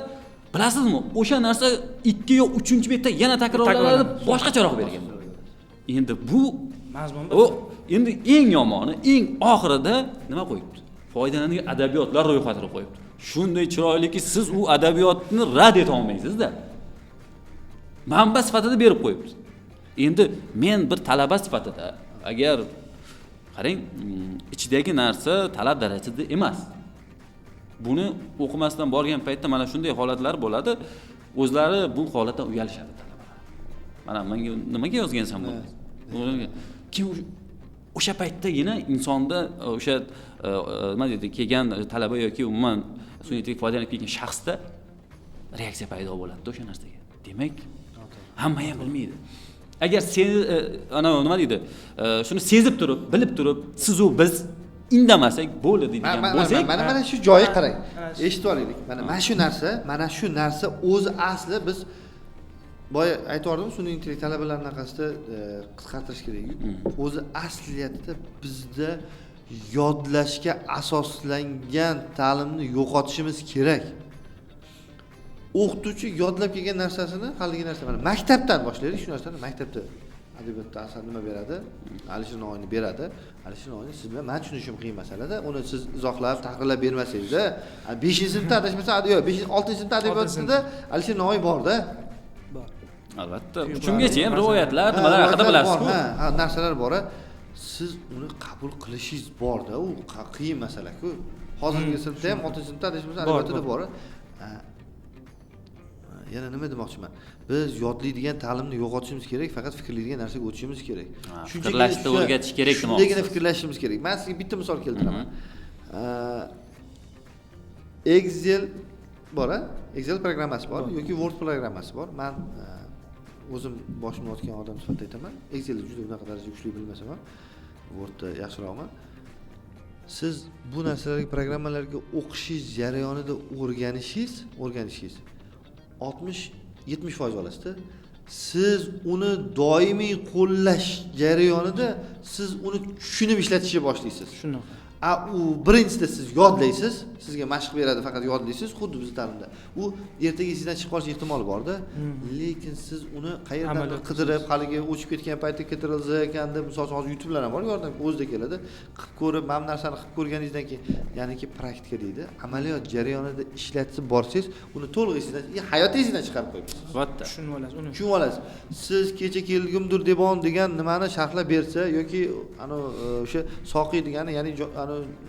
bilasizmi? O'sha narsa 2 yo 3-betda yana takrorlanadi, boshqacharoq bergan. Endi bu mazmun endi eng yomoni, eng oxirida nima qo'yibdi? Foydalanadigan adabiyotlar ro'yxatini qo'yibdi. Shunday chiroyliki, siz u adabiyotni rad eta olmaysiz-da. Manba sifatida berib qo'yibdi. Endi men bir talaba sifatida agar qarang, ichidagi narsa talab darajasida emas. Buni o'qimasdan borgan paytda mana shunday holatlar bo'ladi. O'zlari bu holatdan uyalishadi talabalar. Mana menga nimaga yozgansan buni? Kim o'sha paytdagina insonda o'sha nima deydi, kelgan talaba yoki umuman sun'iy intellekt foydalanib kelgan shaxsda reaksiya paydo bo'ladi o'sha narsaga. Demak, hamma ham bilmaydi. Agar nima deydi, shuni sezib turib, bilib turib, siz u biz indamasak bo'ldi deydigan bo'lsak, mana shu joyi qarang. Eshitib olaylik. Mana shu narsa o'zi asli biz boya aytgandim, sun'iy intellekt talabalarning orasida qisqartirish kerak. O'zi asliyatda bizda yodlashga asoslangan ta'limni yo'qotishimiz kerak. O'qituvchi yodlab kelgan narsasini, haligi narsa mana maktabdan boshlaylik shu narsani. Maktabda adabiyotda asar nima beradi? Alisher Navoiyni beradi. Alisher Navoiyni siz bilan men tushunishim qiyin masalada. Uni siz izohlab, tahrirlab bermasangiz-da, 5-sinfda adashmasa, yo'q, 6-sinfda adabiyotida Alisher Navoiy bor-da. bor. Albatta, uchungacha ham rivoyatlar, nimalar haqida bilasiz-ku. Ha, narsalar bor. Siz uni qabul qilishingiz bor-da, u qiyin masala-ku. Hozirgi sinfda ham 6-sinfda adashmasa adabiyotida bor. Yana nima demoqchiman? Biz yodlaydigan ta'limni yo'qotishimiz kerak, faqat fikrlaydigan narsaga o'tishimiz kerak. Fikrlashni o'rgatish kerak demoqchisiz. Shundagina fikrlashimiz kerak. Men sizga bitta misol keltiraman. Excel bor-a? Excel programmasi bor yoki Word programmasi bor. Men o'zim boshimni o'tgan odam sifatida aytaman. Excelni juda unaqa darajada kuchli bilmasam ham, Wordda yaxshiroqman. Siz bu narsalarga, programmalarga o'qishingiz jarayonida o'rganishingiz 60-70% olasizda. Siz uni doimiy qo'llash jarayonida siz uni tushunib ishlatishga boshlaysiz. Shunaqa. u birinchida siz yodlaysiz, sizga mashq beradi, faqat yodlaysiz, xuddi bizning ta'limda. U ertaga esingizdan chiqib qolish ehtimoli bor-da. Lekin siz uni qayerdan qidirib, haligi o'chib ketgan paytda keltirilsa ekan deb, misol uchun hozir YouTube'lar ham bor, yordam o'zida keladi. Qilib ko'rib, mana bu narsani qilib ko'rganingizdan keyin, ya'niki praktika deydi. Amaliyot jarayonida ishlatib borsangiz, uni to'liq esingizdan, hayotingizdan chiqarib qo'yasiz. Albatta. Tushunib olasiz uni. Tushunib olasiz. Siz kecha kelgimdir debon degan nimani sharhlab bersa yoki o'sha soqiy degani, ya'ni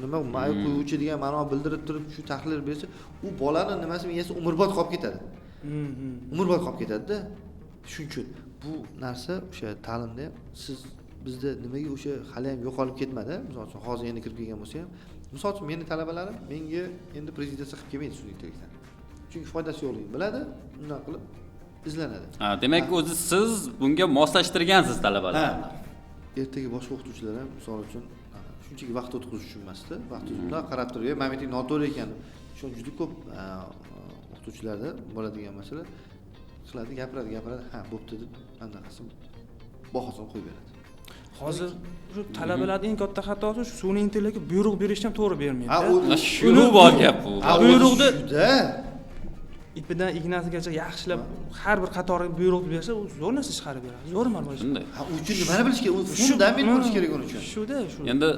nima may quyuvchi degan ma'no bildirib turib shu tahlil bersa, u bolani nimasi miyasi umrbod qolib ketadi. Umrbod qolib ketadi-da. Shuning uchun bu narsa o'sha ta'limda ham siz bizda nimaga o'sha hali ham yo'qolib ketmadi. Misol uchun hozir endi kirib kelgan bo'lsa ham, misol uchun meni talabalarim menga endi prezentatsiya qilib kelmaydi sun'iy intellektdan. Chunki foydasi yo'qligini biladi, undan qilib izlanadi. Demak, o'zi siz bunga moslashtirgansiz talabalarni. Ertaga boshqa o'qituvchilar ham misol uchun shunchaki vaqt o'tkazish uchun emasda, vaqt o'tkazish qarab turib, "Men mening noto'g'ri ekan." Shu juda ko'p o'qituvchilarda bo'ladigan masala qiladi, gapiradi, "Ha, bo'pti" deb anaqasi bahosini qo'yib beradi. Hozir shu talabalarning eng katta xatosi shu sun'iy intellektga buyruq berishni ham to'g'ri bermaydi. Shuni bor gap bu. Buyruqni juda ipidan ignasigacha yaxshilab har bir qatoriga buyruq bersa, u zo'r narsa chiqarib beradi. Zo'r ma'lumot. Shunday. U uchun nimani bilish kerak? U fundament bo'lish kerak uning uchun. Shuda, shu. Endi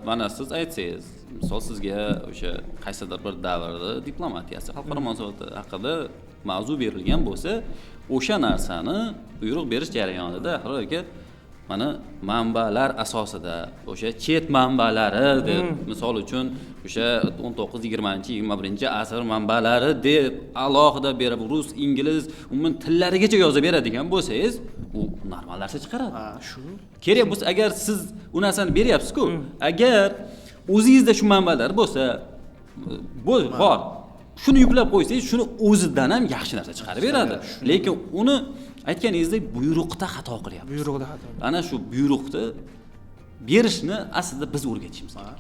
mana siz aytsangiz, misol sizga o'sha qaysidir bir davrda diplomatiyasi, xalqaro munosabatlar haqida mavzu berilgan bo'lsa, o'sha narsani buyruq berish jarayonida aka mana manbalar asosida, o'sha chet manbalari deb, misol uchun o'sha 19-20-21 asr manbalari deb alohida berib, rus, ingliz, umuman tillarigacha yozib beradigan bo'lsangiz, u normal narsa chiqaradi. Shu. Kerak bo'lsa, agar siz u narsani beryapsiz-ku, agar o'zingizda shu manbalar bo'lsa, bor. Shuni yuklab qo'ysangiz, shuni o'zidan ham yaxshi narsa chiqarib beradi. Lekin uni aytganingizdek buyruqda xato qilyapmiz. Buyruqda xato. Ana shu buyruqni berishni aslida biz o'rgatishimiz kerak.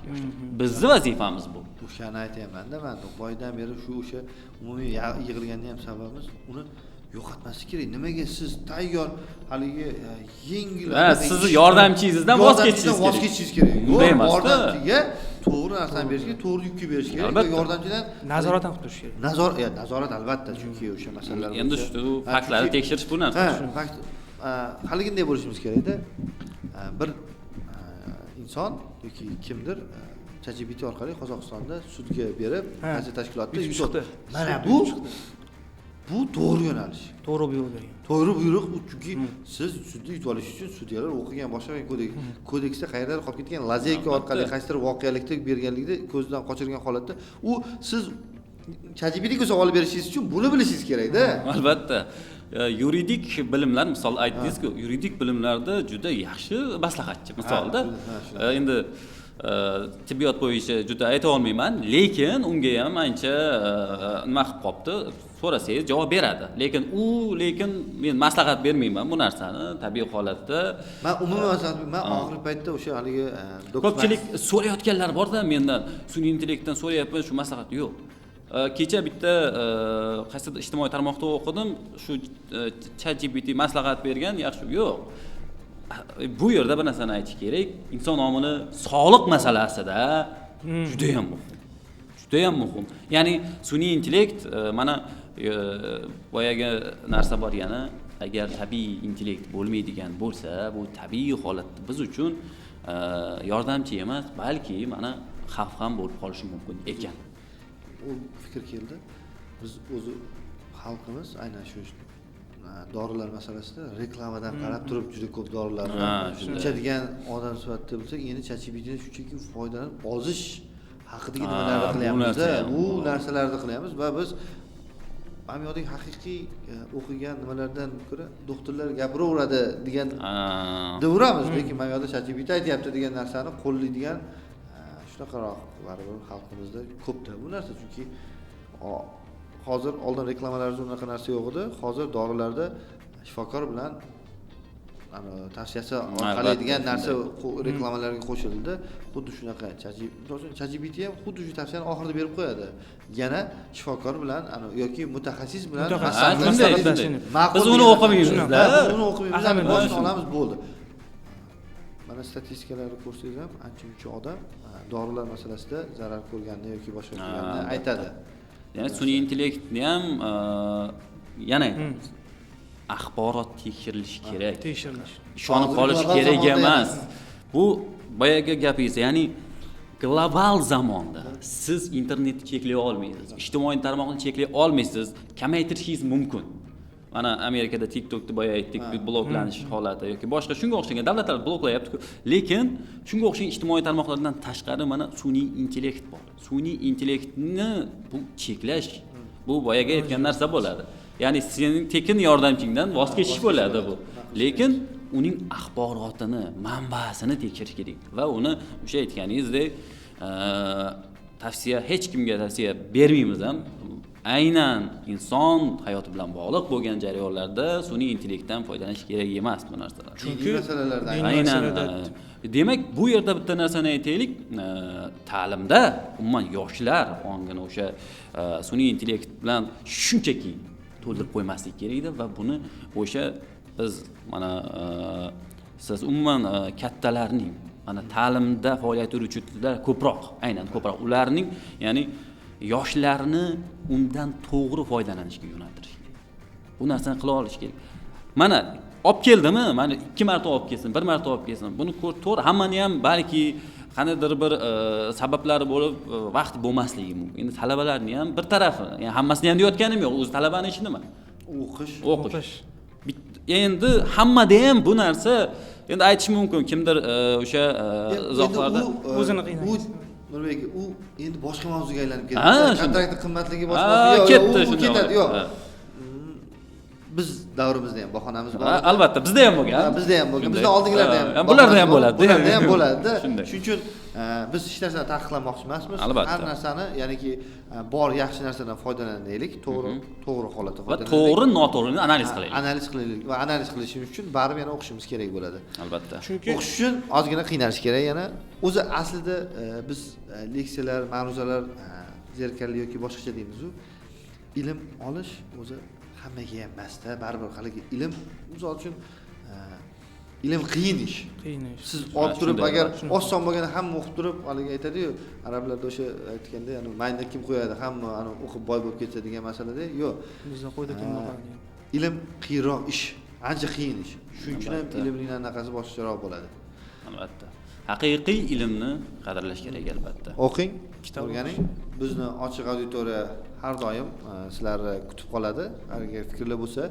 Bizning vazifamiz bu. O'shani aytayapman-da, men boydan beri o'sha umumiy yig'ilganda ham sababimiz uni yo'qotmaslik kerak. Nimaga siz tayyor haligi yengil sizni yordamchingizdan voz kechishingiz kerak. Bunday emas-da. Yordamchiga to'g'ri narsani berish kerak, to'g'ri yukni berish kerak. Yordamchidan nazorat ham qilish kerak. Nazorat albatta, chunki o'sha masalalar endi shu faktlarni tekshirish bu narsa. Fakt haliginday bo'lishimiz kerak-da. Bir inson yoki kimdir ChatGPT orqali Qozog'istonda sudga berib, qaysi tashkilotda yutdi. Mana bu to'g'ri yo'nalish. To'g'ri buyruq bergan. To'g'ri buyruq, chunki siz sudda yutib olish uchun sudyalar o'qigan boshqa kodeksda qayerdadir qolib ketgan lazeyka orqali qaysidir voqelikda berganligida ko'zdan qochirgan holatda u siz ChatGPTga savol berishingiz uchun buni bilishingiz kerak-da. Albatta. Yuridik bilimlar, misol aytdingiz-ku, yuridik bilimlarda juda yaxshi maslahatchi misolda. Endi tibbiyot bo'yicha juda ayta olmayman, lekin unga ham ancha nima qilib qopti, so'rasangiz javob beradi. Lekin men maslahat bermayman bu narsani tabiiy holatda. Men umuman maslahat, men oxirgi paytda o'sha haligi ko'pchilik so'rayotganlar bor-da, mendan sun'iy intellektdan so'rayapman, shu maslahat yo'q. Kecha bitta qaysidir ijtimoiy tarmoqda o'qidim, shu ChatGPT maslahat bergan, yaxshi yo'q. Bu yerda bir narsani aytish kerak, inson omili sog'liq masalasida juda ham muhim. Ya'ni sun'iy intellekt mana boyagi narsa bor, yana agar tabiiy intellekt bo'lmaydigan bo'lsa, bu tabiiy holatda biz uchun yordamchi emas, balki mana xavf ham bo'lib qolishi mumkin ekan. U fikr keldi. Biz o'zi xalqimiz aynan shu dorilar masalasida reklamadan qarab turib juda ko'p dorilarni ichadigan odam sifatida bo'lsak, endi ChatGPTdan shunchaki foydalanib ozish haqidagi nimalarni qilyapmiz-da, bu narsalarni qilyapmiz va biz mamyodagi haqiqiy o'qigan nimalardan ko'ra doktorlar gapiraveradi degan deyaveramiz, lekin mamyoda ChatGPT aytyapti degan narsani qo'llaydigan shunaqaroq baribir xalqimizda ko'pda bu narsa, chunki hozir oldin reklamalarda unaqa narsa yo'q edi. Hozir dorilarda shifokor bilan tavsiyasi orqali degan narsa reklamalarga qo'shildi. Xuddi shunaqa ChatGPT ham xuddi shu tavsiyani oxirida berib qo'yadi. Yana shifokor bilan yoki mutaxassis bilan biz uni o'qimaymiz-da. Biz uni o'qimaymiz, boshini olamiz, bo'ldi. mana statistikalarni ko'rsangiz ham ancha-muncha odam dorilar masalasida zarar ko'rganini yoki boshqa ko'rganini aytadi. Ya'ni sun'iy intellektni ham yana axborot tekshirilishi kerak. Tekshirilish. Ishonib qolish kerak emas. Bu boyagi gapingiz, ya'ni global zamonda siz internetni cheklay olmaysiz, ijtimoiy tarmoqni cheklay olmaysiz, kamaytirishingiz mumkin. Mana Amerikada TikTokni boya aytdik, bloklanish holati yoki boshqa shunga o'xshagan davlatlar bloklayapti-ku. Lekin shunga o'xshagan ijtimoiy tarmoqlardan tashqari mana sun'iy intellekt bor. Sun'iy intellektni bu cheklash, bu boyaga aytgan narsa bo'ladi. Ya'ni sening tekin yordamchingdan voz kechish bo'ladi bu. Lekin uning axborotini, manbasini tekshirish kerak va uni o'sha aytganingizdek tavsiya hech kimga tavsiya bermaymiz ham. Aynan inson hayoti bilan bog'liq bo'lgan jarayonlarda sun'iy intellektdan foydalanish kerak emas bu narsalar. Chunki masalalarda aynan demak bu yerda bitta narsani aytaylik, ta'limda umuman yoshlar ongini o'sha sun'iy intellekt bilan shunchaki to'ldirib qo'ymaslik kerak edi va buni o'sha biz mana siz umuman kattalarning mana ta'limda faoliyat yurituvchilar ko'proq, aynan ko'proq ularning, ya'ni yoshlarni undan to'g'ri foydalanishga yo'naltirish kerak. Bu narsani qila olish kerak. Mana olib keldimi? Mana 2 marta olib kelsin, 1 marta olib kelsin. Buni to'g'ri hammani ham balki qanaqadir bir sabablari bo'lib vaqt bo'lmasligi mumkin. Endi talabalarni ham bir tarafi, ya'ni hammasini ham deyotganim yo'q. O'zi talabaning ishi nima? O'qish. Endi hammada ham bu narsa endi aytish mumkin, kimdir o'sha izohlarda o'zini qiynaydi. Nurbek, u endi boshqa mavzuga aylanib ketdi. Kontraktning qimmatligi boshqa ketadi, yo'q. Biz davrimizda ham bahonamiz bor. Albatta, bizda ham bo'lgan. Bizda ham bo'lgan. Bizdan oldingilarda ham. Bularda ham bo'ladi. Bularda ham bo'ladi. Shuning uchun biz hech narsani taqiqlamoqchi emasmiz. Har narsani, ya'niki bor yaxshi narsadan foydalanaylik, to'g'ri holatda foydalanaylik. Va to'g'ri, noto'g'rini analiz qilaylik. Analiz qilaylik va analiz qilishimiz uchun baribir yana o'qishimiz kerak bo'ladi. Albatta. Chunki o'qish uchun ozgina qiynalish kerak yana. O'zi aslida biz leksiyalar, ma'ruzalar zerikarli yoki boshqacha deymiz-ku. Ilm olish o'zi hammaga ham emasda, baribir haligi ilm misol uchun ilm qiyin ish. Siz olib turib agar oson bo'lganda hamma o'qib turib, haligi aytadi-yu, arablarda o'sha aytganda, ya'ni mayda kim qo'yadi, hamma ana o'qib boy bo'lib ketsa degan masalada, yo'q. Bizda qo'yda kim bo'ladi? Ilm qiyinroq ish, ancha qiyin ish. Shuning uchun ham ilmning anaqasi boshqacharoq bo'ladi. Albatta. Haqiqiy ilmni qadrlash kerak albatta. O'qing, kitob o'rganing. Bizni ochiq auditoriya har doim sizlarni kutib qoladi. Agar fikrlar bo'lsa,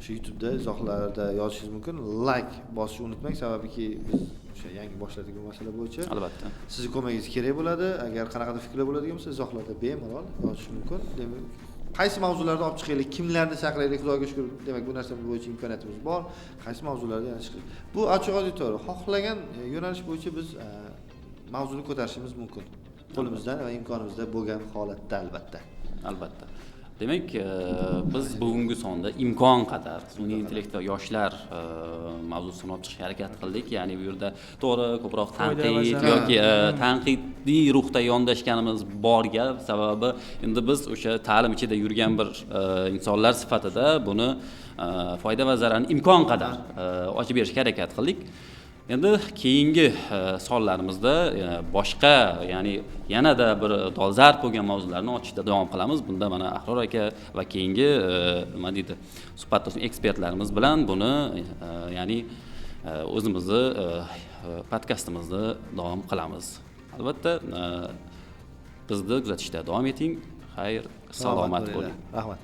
shu YouTube'da izohlarda yozishingiz mumkin. Like bosishni unutmang, sababiki biz o'sha yangi boshladik bu masala bo'yicha. Albatta. Sizning ko'magingiz kerak bo'ladi. Agar qanaqadir fikrlar bo'ladigan bo'lsa, izohlarda bemalol yozishingiz mumkin. Demak, qaysi mavzularni olib chiqaylik, kimlarni chaqiraylik, Xudoga shukr. Demak, bu narsa bo'yicha imkoniyatimiz bor. Qaysi mavzularda yana chiqaylik. Bu ochiq auditoriya. Xohlagan yo'nalish bo'yicha biz mavzuni ko'tarishimiz mumkin. Qo'limizdan va imkonimizda bo'lgan holatda albatta. Albatta. Demak, biz bugungi sonda imkon qadar sun'iy intellekt va yoshlar mavzusini olib chiqishga harakat qildik. Ya'ni bu yerda to'g'ri ko'proq tanqid yoki tanqidiy ruhda yondashganimiz bor gap. Sababi endi biz o'sha ta'lim ichida yurgan bir insonlar sifatida buni foyda va zararni imkon qadar ochib berishga harakat qildik. Endi keyingi sonlarimizda boshqa, ya'ni yanada bir dolzarb bo'lgan mavzularni ochishda davom qilamiz. Bunda mana Ahror aka va keyingi nima deydi, suhbatdosh ekspertlarimiz bilan buni ya'ni o'zimizni podkastimizni davom qilamiz. Albatta, bizni kuzatishda davom eting. Xayr, salomat bo'ling. Rahmat.